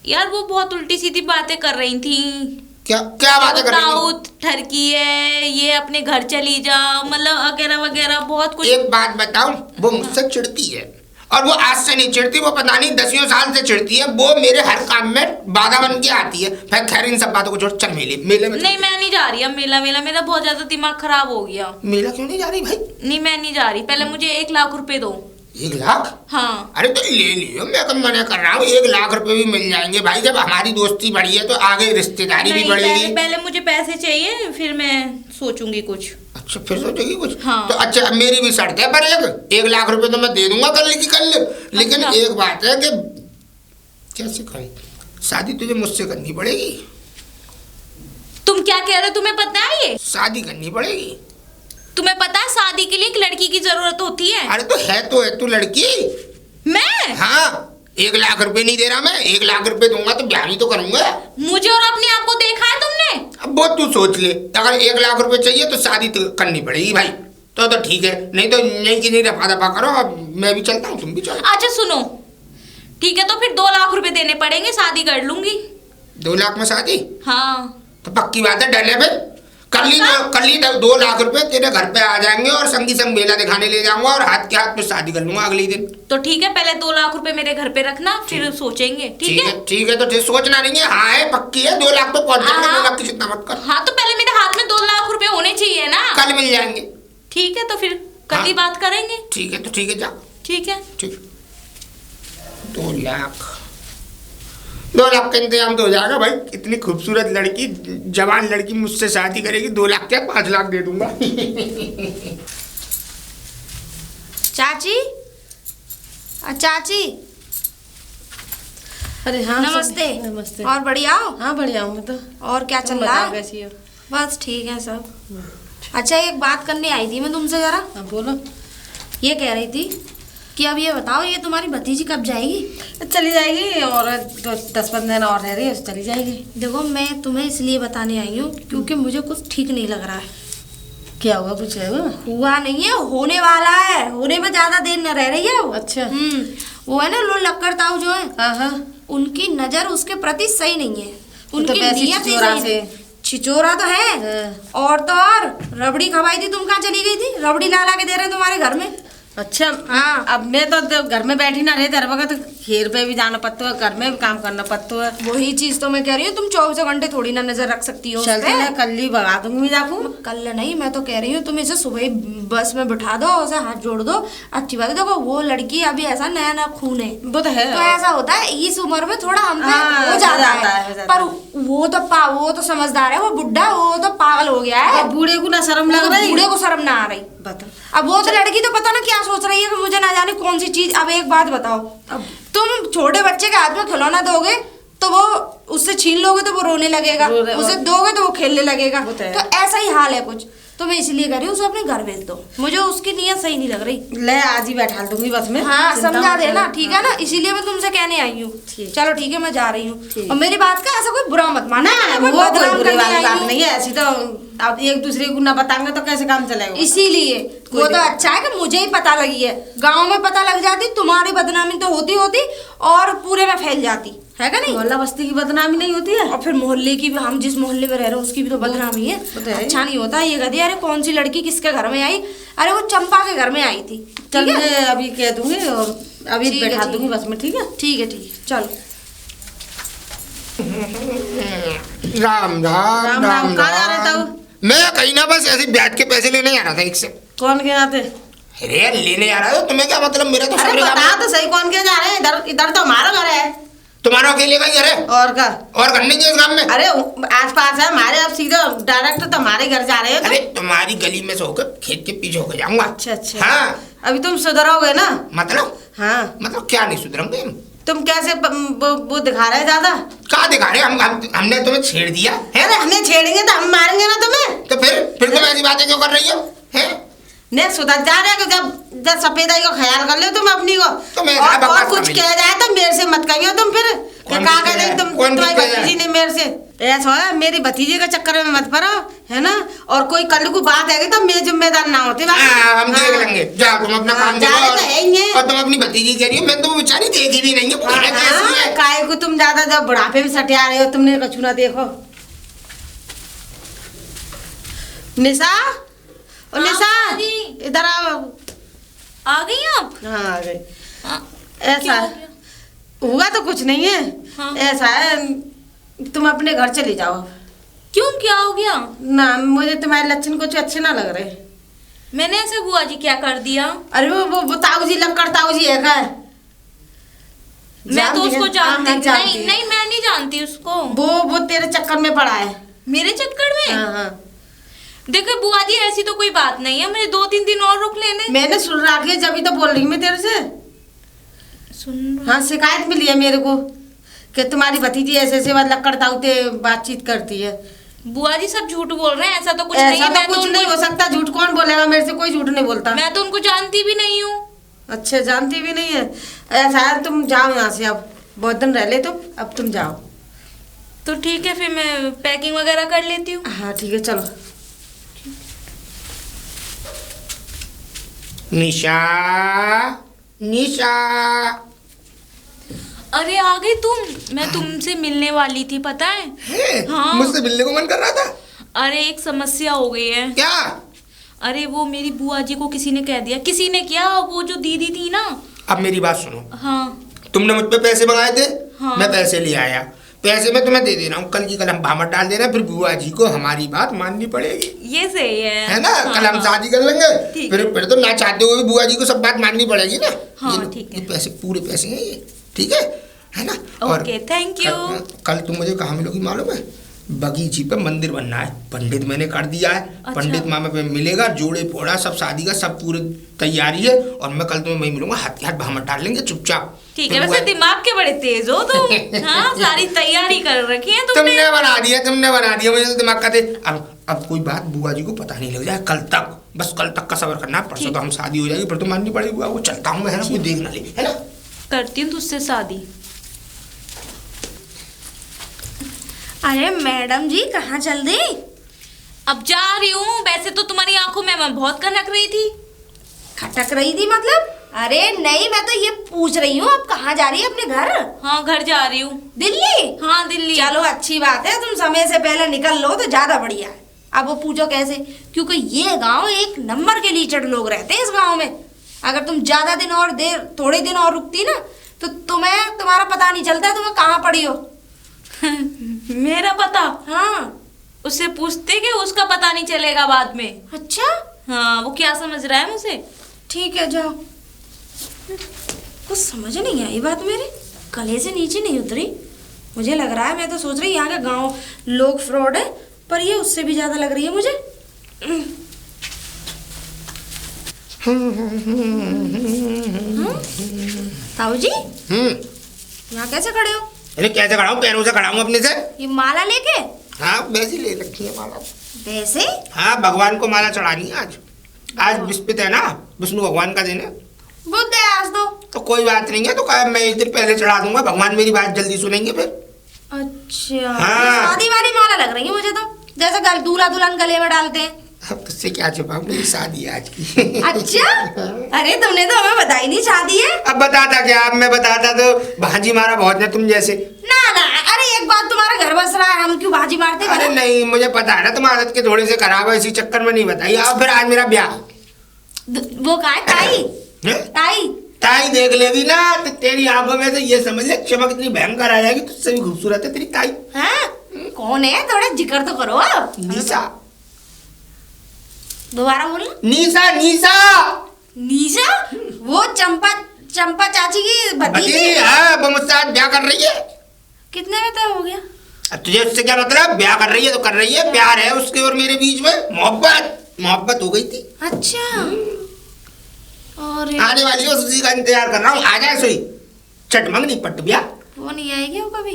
यार वो बहुत उल्टी सीधी बातें कर रही थी। क्या क्या बातें कर रही थी? दाऊद ठरकी है, ये अपने घर चली जाओ, मतलब वगैरह वगैरह बहुत कुछ। एक बात बताऊं, वो मुझसे चिढ़ती है, और वो आज से नहीं चिढ़ती, वो पता नहीं 10 साल से चिढ़ती है। वो मेरे हर काम में बाधा बन के आती है। फिर खैर इन सब बातों को छोड़, चल मेले में। नहीं मैं नहीं जा रही अब मेला मेरा बहुत ज्यादा दिमाग खराब हो गया। मेला क्यों नहीं जा रही भाई? नहीं मैं नहीं जा रही, पहले मुझे 1 लाख रुपए दो। 1 लाख? हाँ। अरे तो ले लियो, मैं कब मना कर रहा हूँ। 1 लाख रुपए भी मिल जाएंगे भाई, जब हमारी दोस्ती बढ़ी है तो आगे रिश्तेदारी भी बढ़ेगी। पहले मुझे पैसे चाहिए, फिर मैं सोचूंगी कुछ। अच्छा फिर सोचेगी कुछ? हाँ। तो अच्छा मेरी भी शर्त है, पर 1 लाख रुपए तो मैं दे दूंगा कल की कल। लेकिन अच्छा। एक बात है कि कैसे करें, शादी तुझे मुझसे करनी पड़ेगी। तुम क्या कह रहे हो, तुम्हें पता है ये? शादी करनी पड़ेगी। तुम्हें पता है शादी के लिए एक लड़की की जरूरत होती है? अरे तो है तू लड़की। मैं? हाँ, 1 लाख रुपए नहीं दे रहा मैं, 1 लाख रुपए दूंगा तो ब्याह भी तो करूंगा। मुझे और अपने आप को देखा है तुमने? अब वो तू सोच ले, अगर 1 लाख रुपए चाहिए तो शादी तो करनी पड़ेगी भाई। तो ठीक है, नहीं तो नहीं की नहीं रफा दफा करो, अब मैं भी चलता हूँ, तुम भी चलो। अच्छा सुनो, ठीक है तो फिर 2 लाख रुपए देने पड़ेंगे, शादी कर लूंगी। 2 लाख में शादी? हाँ। तो पक्की बात है, डरने पे कर ली 2 लाख रुपए तेरे घर पे आ जाएंगे, और संगी संग मेला दिखाने ले जाऊंगा, और हाथ के हाथ में शादी कर लूंगा अगले दिन। तो ठीक है, पहले 2 लाख रुपए मेरे घर पे रखना, फिर सोचेंगे। ठीक है ठीक है, तो ठीक, सोचना नहीं है। हाँ है, पक्की है, 2 लाख पे पहुंच जाएंगे। 2 लाख की चिंता मत कर। हाँ तो पहले मेरे हाथ में 2 लाख रुपए होने चाहिए ना। कल मिल जाएंगे। ठीक है, तो फिर कल ही बात करेंगे। ठीक है, तो ठीक है, जा। ठीक है। ठीक, 2 लाख का इंतजाम तो हो जाएगा भाई। इतनी खूबसूरत लड़की, जवान लड़की मुझसे शादी करेगी, 2 लाख क्या 5 लाख दे दूंगा। चाची, चाची अरे हाँ नमस्ते। नमस्ते। और बढ़िया हो? हाँ बढ़िया हूँ मैं तो। और क्या तुम चल रहा बताओ है? कैसी हो? बस ठीक है सब। अच्छा एक बात करने आई थी मैं तुमसे जरा। हाँ बोलो। ये कह रही थी कि अब ये बताओ, ये तुम्हारी भतीजी कब जाएगी? चली जाएगी, और 10-15 दिन और रह रही है, चली जाएगी। देखो मैं तुम्हें इसलिए बताने आई हूँ क्योंकि मुझे कुछ ठीक नहीं लग रहा है। क्या हुआ, कुछ है? हुआ नहीं है, होने वाला है। होने में ज्यादा देर न रह रही है वो। अच्छा। वो है ना लो लक्कड़ ताऊ जो है, हाँ हाँ, उनकी नजर उसके प्रति सही नहीं है। तो उनकी वैसे नीयत ही छिचोरा सही से। नहीं। छिचोरा तो है। हाँ। और तो और रबड़ी खवाई थी, तुम कहाँ चली गई थी? रबड़ी ला के दे रहे तुम्हारे घर में। अच्छा। हाँ। अब मैं तो घर में बैठी ना रहे, हर वक्त खेर पे भी जाना पड़ता है, घर में भी काम करना पड़ता है। वही चीज तो मैं कह रही हूँ, तुम 24 घंटे थोड़ी ना नजर रख सकती हो उस चलते पे। ना, कल ही भगा दूंगी मैं जाकू। कल नहीं, मैं तो कह रही हूँ तुम इसे सुबह ही बस में बिठा दो, उसे हाथ जोड़ दो। अच्छी बात है, देखो वो लड़की अभी ऐसा नया खून है, वो तो है। तो ऐसा होता है इस उम्र में थोड़ा हम पे हाँ, हो जाता हो जाता है। है। पर वो तो समझदार है, वो बुढ़ा वो तो पागल हो गया है। अब बूढ़े को ना शर्म लग रही, बूढ़े को शर्म ना आ रही। बता। अब वो तो लड़की तो पता ना क्या सोच रही है कि मुझे ना जाने कौन सी चीज। अब एक बात बताओ, अब तुम छोटे बच्चे के हाथ में खिलौना दोगे तो वो उससे छीन लोगे तो वो रोने लगेगा, उसे दोगे तो वो खेलने लगेगा। तो ऐसा ही हाल है कुछ। तो मैं इसलिए कर रही हूँ उसे अपने घर भेज दो, मुझे उसकी नीयत सही नहीं लग रही। ले आज ही बैठा दूंगी बस में। हाँ समझा देना, ठीक है ना, इसीलिए मैं तुमसे कहने आई हूँ। चलो ठीक है, मैं जा रही हूँ। और मेरी बात का ऐसा कोई बुरा मत माना, वो कोई बुरी वाली बात नहीं है। ऐसी तो अब एक दूसरे को ना बताएंगे तो कैसे काम चलेगा। इसीलिए वो तो अच्छा है कि मुझे ही पता लगी है। गांव में पता लग जाती तुम्हारी बदनामी तो होती और पूरे में फैल जाती है का नहीं। मोहल्ला बस्ती की बदनामी नहीं होती है, और फिर मोहल्ले की भी, हम जिस मोहल्ले में रह रहे हैं उसकी भी तो बदनामी है। अच्छा नहीं होता ये कहती अरे कौन सी लड़की किसके घर में आई, अरे वो चंपा के घर में आई थी। चल मैं अभी कह दूंगी और अभी बैठा दूंगी बस में। ठीक है ठीक है ठीक है, चलो। राम राम राम कहाँ जा रहे थे? मैं कहीं ना बस ऐसे बैठ के पैसे लेने आ रहा था एक से। कौन के आते? अरे लेने आ रहा है, तुम्हें क्या मतलब, मेरा तो अरे बता तो सही कौन के जा रहे हैं? इधर इधर तो हमारा घर है। तुम्हारा अकेले का घर है और का और घर नहीं है इस गांव में? अरे आस पास है हमारे, अब सीधा डायरेक्ट तो हमारे घर जा रहे हैं। अरे तुम्हारी गली में से होकर खेत के पीछे होकर जाऊंगा। अच्छा अच्छा। हाँ अभी तुम सुधरोगे ना? मतलब? हाँ मतलब क्या नहीं सुधरेंगे हम? तुम कैसे वो दिखा रहे ज्यादा? क्या दिखा रहे हमने तुम्हें छेड़ दिया है? अरे हमें छेड़ेंगे तो हम मारेंगे ना तुम्हें। तो फिर तुम ऐसी बातें क्यों कर रही हो? हैं? ने सुधर जा रहे हो जब सफेदाई को ख्याल कर लो तुम अपनी को। और कुछ कह जाए तो मेरे से मत कहियो तुम फिर कहा कह रही तुम तुम्हारी भतीजी ने मेरे से। ऐसा है मेरी भतीजी के चक्कर में मत पड़ो, है ना। और कोई कल को बात है तो मैं जिम्मेदार ना होते। हम देख लेंगे, जाओ तुम अपना काम करो। और तुम अपनी भतीजी कह रही हो, मैं तो वो बेचारी देखी भी नहीं है। काय को तुम ज्यादा जब बुढ़ापे में सटिया रहे हो, तुमने कछु ना देखो। निशा ओ निशा इधर आओ। आ गई आप? हाँ आ गई। ऐसा क्या हुआ तो कुछ नहीं है। हाँ। ऐसा है तुम अपने घर चले जाओ। क्यों, क्या हो गया? ना मुझे तुम्हारे लक्षण कुछ अच्छे ना लग रहे। मैंने ऐसे बुआ जी क्या कर दिया? अरे वो ताऊ जी लक्कड़ ताऊ जी है क्या? मैं तो उसको जानती हाँ, नहीं, नहीं मैं नहीं जानती उसको। वो तेरे चक्कर में पड़ा है। मेरे चक्कर में? हाँ हाँ। देखो बुआ जी ऐसी तो कोई बात नहीं है, मुझे 2-3 दिन और रुक लेने। मैंने सुन रखी है, जब तो बोल रही मैं तेरे से। सुन हाँ शिकायत मिली है मेरे को कि तुम्हारी भतीजी ऐसे ऐसे लक्कड़ ताऊते बातचीत करती है। बुआ जी सब झूठ बोल रहे हैं, ऐसा तो कुछ नहीं है। मैं तो कुछ नहीं हो सकता, झूठ कौन बोलेगा? मेरे से कोई झूठ नहीं बोलता। मैं तो उनको जानती भी नहीं हूँ। अच्छा जानती भी नहीं है। ऐसा है तुम जाओ यहाँ से, अब बहुत दिन रह ले तुम, अब तुम जाओ। तो ठीक है फिर मैं पैकिंग वगैरह कर लेती हूँ। हाँ ठीक है चलो। निशा निशा अरे आ गई तुम? मैं तुमसे मिलने वाली थी पता है? हाँ। मुझसे मिलने को मन कर रहा था। अरे एक समस्या हो गई है। क्या? अरे वो मेरी बुआ जी को किसी ने कह दिया। किसी ने क्या, वो जो दीदी थी ना। अब मेरी बात सुनो। हाँ। तुमने मुझ पे पैसे मंगाए थे। हाँ। मैं पैसे ले आया, पैसे में तुम्हें दे दे रहा हूँ, कल की कल हम भामट डाल दे रहे हैं, फिर बुआ जी को हमारी बात माननी पड़ेगी। ये सही है ना। हाँ, कल हम शादी कर लेंगे, फिर तो ना चाहते हुए भी बुआ जी को सब बात माननी पड़ेगी ना। हाँ ठीक है। ये पैसे पूरे पैसे हैं ये, ठीक है ना। Okay thank you. कल तुम मुझे कहाँ मिलोगी मालूम है? बगीची पे मंदिर बनना है, पंडित मैंने कर दिया है। अच्छा। पंडित मामा पे मिलेगा, जोड़े फोड़ा सब शादी का सब पूरी तैयारी है। और मैं कल तुम्हें वहीं मिलूंगा, हाथ के हाथ भामट डाल लेंगे चुपचाप। ठीक है। वैसे दिमाग के बड़े तेज हो तुम। हाँ सारी तैयारी कर रखी है तुमने बना दिया मुझे तो दिमाग का तेज। अब कोई बात बुआ जी को पता नहीं लग जाए कल तक, बस कल तक का सब्र करना। परसों तो हम शादी हो जाएगी, फिर तो माननी पड़ेगी बुआ को। चलता हूँ मैं, है ना, कोई देख ना ले, है ना। करती हूँ तुझसे शादी। अरे मैडम जी कहाँ चल दी? अब जा रही हूँ। वैसे तो तुम्हारी आंखों में मैं बहुत खनक रही थी। खटक रही थी मतलब? अरे नहीं, मैं तो ये पूछ रही हूँ अब कहाँ जा रही है? अपने घर? हाँ घर जा रही हूँ। दिल्ली? हाँ दिल्ली। चलो अच्छी बात है, तुम समय से पहले निकल लो तो ज्यादा बढ़िया है। अब वो पूछो कैसे? क्योंकि ये गांव एक नंबर के लीचड़ लोग रहते हैं इस गांव में। अगर तुम ज्यादा दिन और देर थोड़े दिन और रुकती ना तो तुम्हारा पता नहीं चलता तुम्हें कहाँ पड़ी हो। मेरा पता? हाँ। उससे पूछते कि उसका पता नहीं चलेगा बाद में। अच्छा। हाँ वो क्या समझ रहा है मुझे? ठीक है जाओ। कुछ समझ नहीं आई बात मेरी, गले से नीचे नहीं उतरी। मुझे लग रहा है, मैं तो सोच रही यहाँ के गांव लोग फ्रॉड है, पर ये उससे भी ज्यादा लग रही है मुझे। ताऊ जी यहाँ कैसे खड़े हो? अरे कैसे खड़ा हूँ? पैरों से खड़ा हूँ अपने से। ये माला लेके? हाँ वैसी ले रखी है माला। वैसे? हाँ भगवान को माला चढ़ानी है आज। आज विस्पित है ना, विष्णु भगवान का दिन है। बुध है आज तो कोई बात नहीं है, तो कहा मैं एक दिन पहले चढ़ा दूंगा, भगवान मेरी बात जल्दी सुनेंगे फिर। अच्छा हाँ। शादी वाली माला लग रही है मुझे तो, जैसे घर दूल्हा दुल्हन गले में डालते हैं। अब तुझसे क्या छुपाऊं, मेरी शादी है आज की। अच्छा अरे तुमने तो हमें बताई नहीं शादी है। अब बताता क्या, अब मैं बताता तो भाजी मारा बहुत है तुम जैसे। ना ना, अरे एक बात, तुम्हारा घर बस रहा है, हम क्यों भाजी मारते? अरे नहीं, मुझे पता है ना तुम आदत के थोड़े से खराब है, इसी चक्कर में नहीं बताई। अब फिर आज मेरा ब्याह। वो का है? ताई? ताई ताई देख लेगी ना तो तेरी आंखों में से ये समझ ले चमक इतनी भयंकर आ जाएगी, तुझसे भी खूबसूरत है तेरी ताई। हाँ? कौन है? थोड़ा जिक्र तो करो। निशा। दोबारा बोलो। निशा। निशा निशा? वो चंपा चाची की भतीजी? हाँ, वो मुझसे आज ब्याह कर रही है। कितने में तय हो गया? अब तुझे उससे क्या मतलब? ब्याह कर रही है तो कर रही है, प्यार है उसके और मेरे बीच में, मोहब्बत हो गई थी। अच्छा। और आने वाली है, उसी का इंतजार कर रहा हूँ, आ जाए सोई चटमंगनी पट ब्याह। वो नहीं आएगी वो कभी?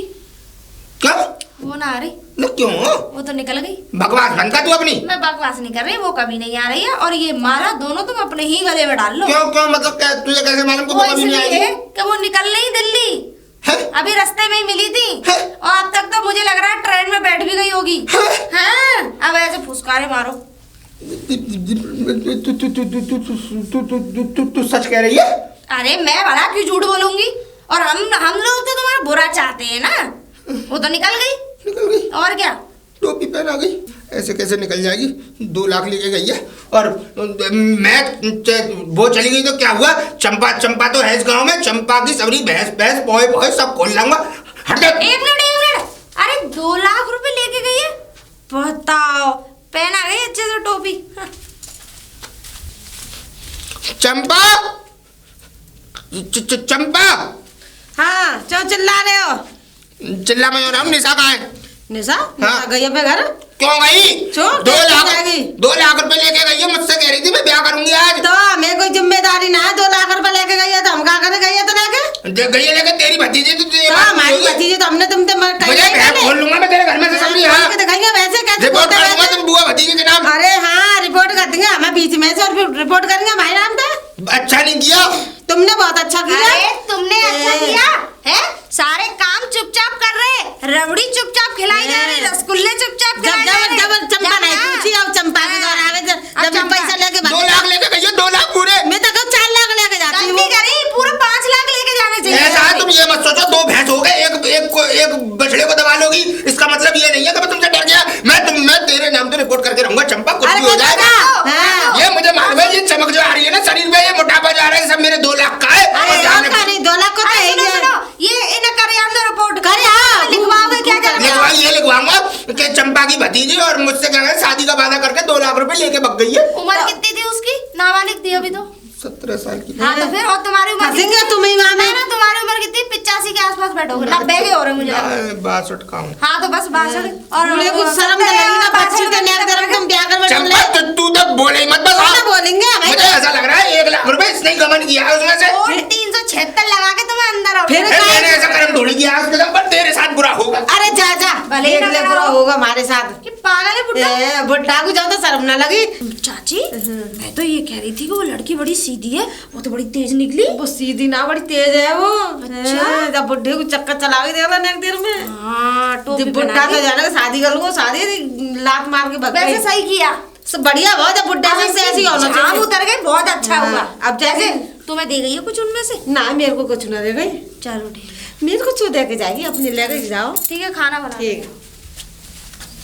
क्यों? वो ना आ रही। न क्यों? वो तो निकल गई। बकवास बंद कर तू अपनी। मैं बकवास नहीं कर रही, वो कभी नहीं आ रही है। और ये माला दोनों तुम अपने ही गले में डाल लो। क्यों मतलब क्या, तुझे कैसे मालूम कि वो वो कभी नहीं इसलिए आएगी? कि वो निकल रही दिल्ली, है? अभी रास्ते में ही मिली थी। है? और अब तक तो मुझे लग रहा है ट्रेन में बैठ भी गई होगी। हाँ, अब ऐसे फुसकारे मारो। तू सच कह रही है? अरे मैं भला क्यों झूठ बोलूंगी? और हम लोग तो तुम्हारा बुरा चाहते हैं ना। वो तो निकल गई और क्या। टोपी पहना गई, ऐसे कैसे निकल जाएगी? 2 लाख लेके गई है और मैं वो चली गई तो क्या हुआ? चंपा तो है इस गांव में, चंपा की सबरी भैंस पोए सब खोल लाऊंगा। हट जा। एक मिनट, अरे 2 लाख रुपए लेके गई है? बताओ, पहना गई अच्छे से टोपी। चंपा। चंपा। हाँ क्यों चिल्ला रहे हो? चिल्ला मैं हो रहा हूँ। निशा कहाँ है? निशा? हाँ। गई अपने घर? क्यों गई? 2 लाख रुपए लेके गई है, मुझसे कह रही थी मैं ब्याह करूंगी आज। तो हमें कोई जिम्मेदारी ना है, 2 लाख रुपए लेके गई है तो हम क्या करे? गई है तो लेके गई है लेके तेरी भतीजी तो हमारी भतीजी तो हमने तुमसे खोल लूंगा मैं तेरे घर में से सबरी। हाँ दिखाइए वैसे कैसे रिपोर्ट कर दूंगा तुम बुआ भतीजी के नाम। अरे हाँ रिपोर्ट कर देंगे, हमें बीच में से और फिर रिपोर्ट करेंगे हमारे नाम पे। अच्छा नहीं किया तुमने, बहुत अच्छा किया। अरे तुमने अच्छा किया है। सारे काम चुपचाप कर रहे, रबड़ी चुपचाप खिलाई जा रही, रसगुल्ले चुपचाप खिलाई जा रहे। जब चंपा नहीं पूछी, अब चंपा के घर आ गए, जब पैसा लेके 2 लाख लेके गई है, 2 लाख पूरे। मैं तो कहूँ 4 लाख लेके जाती हूँ। गलती करी, पूरे 5 लाख लेके जाने चाहिए। ऐसा है, तुम ये मत सोचो 2 भैंस हो गए, एक बछड़े को दबा लोगी, इसका मतलब ये नहीं है कि मैं तुमसे डर गया। मैं तेरे नाम पे रिपोर्ट करके रहूंगा चंपा, कुछ भी हो जाएगा। ये मुझे मालूम है, ये चमक जो आ रही है ना शरीर में, ये मोटापा जा रहा है, सब मेरे 2 लाख का है। 2 लाख को ये इन्हें करे अंदर रिपोर्ट करे। हाँ लिखवाओगे क्या? ये लिखवाऊंगा कि चंपा की भतीजी और मुझसे क्या है शादी का वादा करके 2 लाख रुपए लेके भग गई है। उम्र कितनी थी उसकी? नाबालिग थी अभी तो। 17 साल की। हाँ तो फिर, और तुम्हारी उम्र फंसेंगे तुम ही वहाँ में। ना, तुम्हारी उम्र कितनी? 85 के आसपास बैठोगे। 90 के हो रहे मुझे लगा। 62 का हूँ। हाँ तो बस 62 और मुझे कुछ शर्म नहीं लगी ना, बच्ची के नेक तरफ तुम ब्याह कर बैठे। चंपा तू तो बोले ही मत बस। हाँ बोलेंगे मुझे ऐसा लग रहा है 1 लाख रुपए इसने गमन किया है उसमें से। और 376 लगा के तुम्हें अंदर आओ। फिर मैंने ऐसा कर्म थोड़ी किया उसके दम पर, तेरे साथ बुरा होगा। अरे जा भले ही देख ना ले करो। बुरा होगा हमारे साथ। कि पागल है बुड्ढा। बुड्ढा को जाओ तो शर्म ना लगी। चाची मैं तो ये कह रही थी कि वो लड़की बड़ी सीधी है, वो तो बड़ी तेज निकली। वो सीधी ना, बड़ी तेज है वो। अच्छा। जब बुड्ढे को चक्कर चला के देगा नेक देर में। हाँ टोपी जब बुड्ढा तो जाने शादी कर लूंगा, शादी लात मार के भग गई। वैसे सही किया, सब बढ़िया बहुत। जब बुड्ढा से ऐसी होना जान चाहिए। उतर गई, बहुत अच्छा हाँ, हुआ। अब जैसे तुम्हें दे गई है कुछ उनमें से? ना मेरे को कुछ ना दे गई। चलो ठीक, मेरे को क्यों दे के जाएगी, अपने लेके जाओ। ठीक है, खाना बना। ठीक।